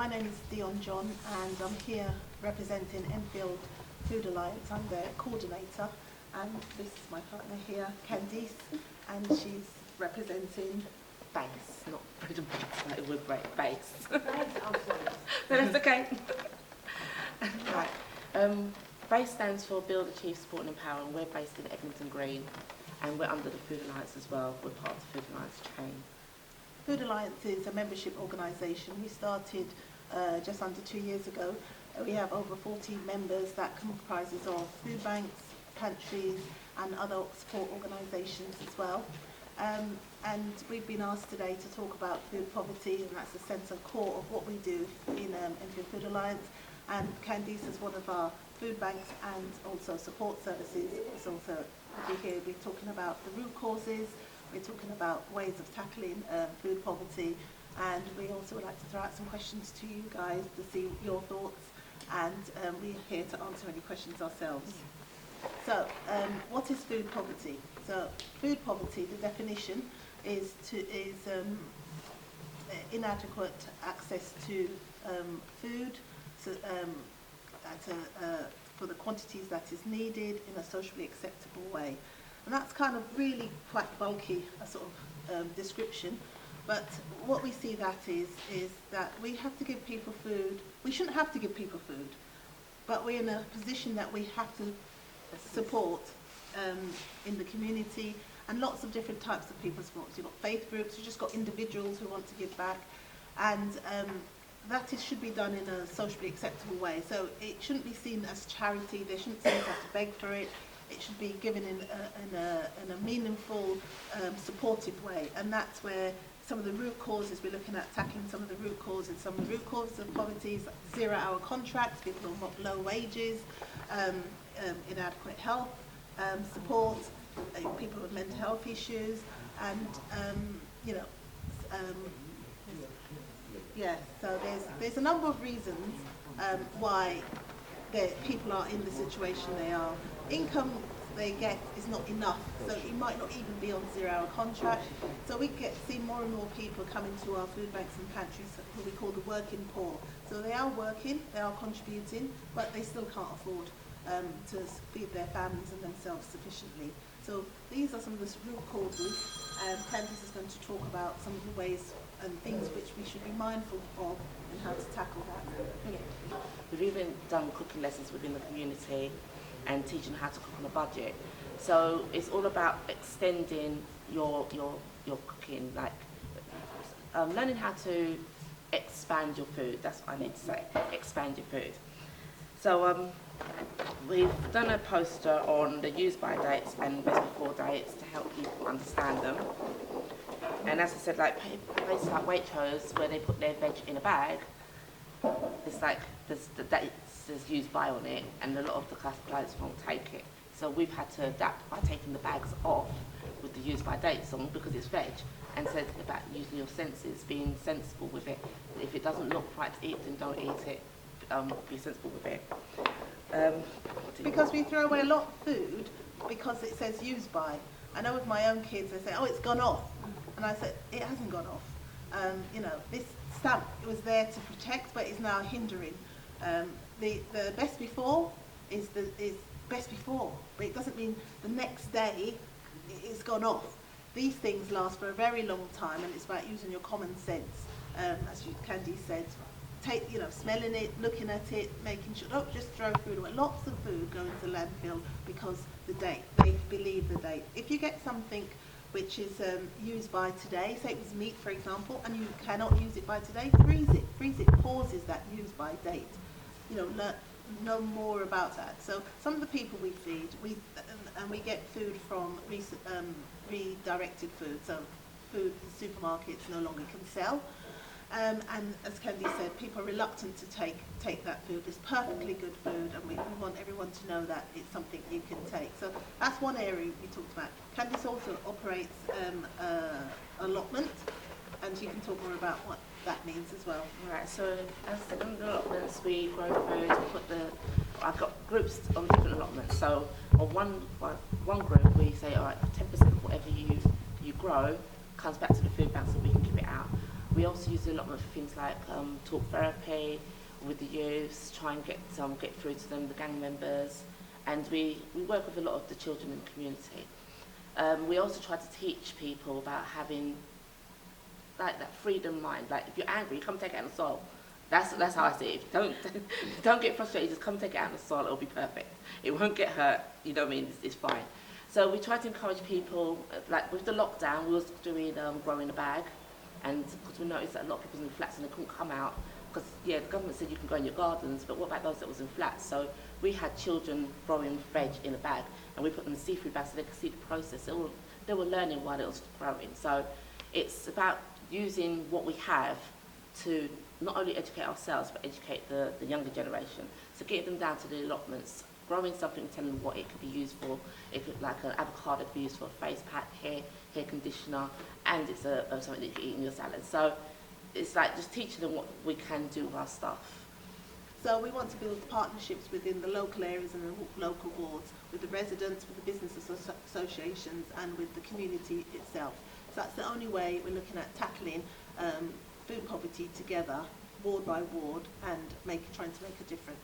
My name is Dionne John, and I'm here representing Enfield Food Alliance. I'm their coordinator, and this is my partner here, Candice, and she's representing Base, not food and base, like we're great base. No, that's okay. Right. Base stands for Build, Achieve, Support and Empower, and we're based in Eglinton Green, and we're under the Food Alliance as well. We're part of the Food Alliance chain. Food Alliance is a membership organisation. We started just under 2 years ago. We have over 40 members that comprises of food banks, pantries and other support organisations as well. And we've been asked today to talk about food poverty, and that's the centre core of what we do in Enfield Food Alliance. And Candice is one of our food banks and also support services. It's also here we're talking about the root causes, we're talking about ways of tackling food poverty, and we also would like to throw out some questions to you guys to see your thoughts, and we're here to answer any questions ourselves. So, what is food poverty? So, food poverty, the definition is inadequate access to food for the quantities that is needed in a socially acceptable way. And that's kind of really quite bulky, a sort of description. But what we see that is that we have to give people food. We shouldn't have to give people food, but we're in a position that we have to support in the community, and lots of different types of people support. So you've got faith groups, you've just got individuals who want to give back, and that should be done in a socially acceptable way. So it shouldn't be seen as charity. They shouldn't see us have to beg for it. It should be given in a meaningful, supportive way, and that's where some of the root causes, we're looking at tackling some of the root causes. Some of the root causes of poverty is 0-hour contracts, people on low wages, inadequate health support, people with mental health issues, and so there's a number of reasons why people are in the situation they are. Income they get is not enough, so it might not even be on 0-hour contract. So we see more and more people coming to our food banks and pantries who we call the working poor. So they are working, they are contributing, but they still can't afford to feed their families and themselves sufficiently. So these are some of the root causes, and Candice is going to talk about some of the ways and things which we should be mindful of and how to tackle that. Yeah. We've even done cooking lessons within the community and teaching how to cook on a budget. So it's all about extending your cooking, like learning how to expand your food. That's what I need to say, expand your food. So we've done a poster on the use by dates and best before dates to help people understand them. And as I said, like places like Waitrose, where they put their veg in a bag, it's like there's use by on it, and a lot of the clients won't take it. So we've had to adapt by taking the bags off with the use by dates on, because it's veg, and so it's about using your senses, being sensible with it. If it doesn't look right to eat, then don't eat it. Be sensible with it. Because we throw away a lot of food because it says use by. I know with my own kids, they say, oh, it's gone off. And I said, it hasn't gone off. This stamp, it was there to protect, but is now hindering. The best before is best before, but it doesn't mean the next day it's gone off. These things last for a very long time, and it's about using your common sense, as Candice said. Smelling it, looking at it, making sure, don't just throw food away. Lots of food go into landfill because the date, they believe the date. If you get something which is used by today, say it was meat for example, and you cannot use it by today, freeze it, pauses that use by date. Know more about that. So some of the people we feed, we get food from redirected food, so food the supermarkets no longer can sell. And as Candice said, people are reluctant to take that food. It's perfectly good food, and we want everyone to know that it's something you can take. So that's one area we talked about. Candice also operates allotment, and she can talk more about what that means as well. Right, so as I said, on the allotments we grow food, I've got groups on different allotments. So on one group we say, all right, 10% of whatever you grow comes back to the food bank so we can give it out. We also use the allotment for things like talk therapy with the youths, try and get through to them, the gang members, and we work with a lot of the children in the community. We also try to teach people about having like that freedom mind. Like if you're angry, come take it out on the soil. That's how I see it. Don't get frustrated. Just come take it out on the soil. It'll be perfect. It won't get hurt. You know what I mean? It's fine. So we try to encourage people. Like with the lockdown, we was doing grow in a bag, and because we noticed that a lot of people was in flats and they couldn't come out because the government said you can grow in your gardens, but what about those that was in flats? So we had children growing veg in a bag, and we put them in seafood bags so they could see the process. They were learning while it was growing. So it's about using what we have to not only educate ourselves but educate the younger generation. So getting them down to the allotments, growing something, telling them what it could be used for. It could, like an avocado, could be used for a face pack, hair conditioner, and it's something that you can eat in your salad. So it's like just teaching them what we can do with our stuff. So we want to build partnerships within the local areas and the local wards, with the residents, with the business associations, and with the community itself. So that's the only way we're looking at tackling food poverty together, ward by ward, and trying to make a difference.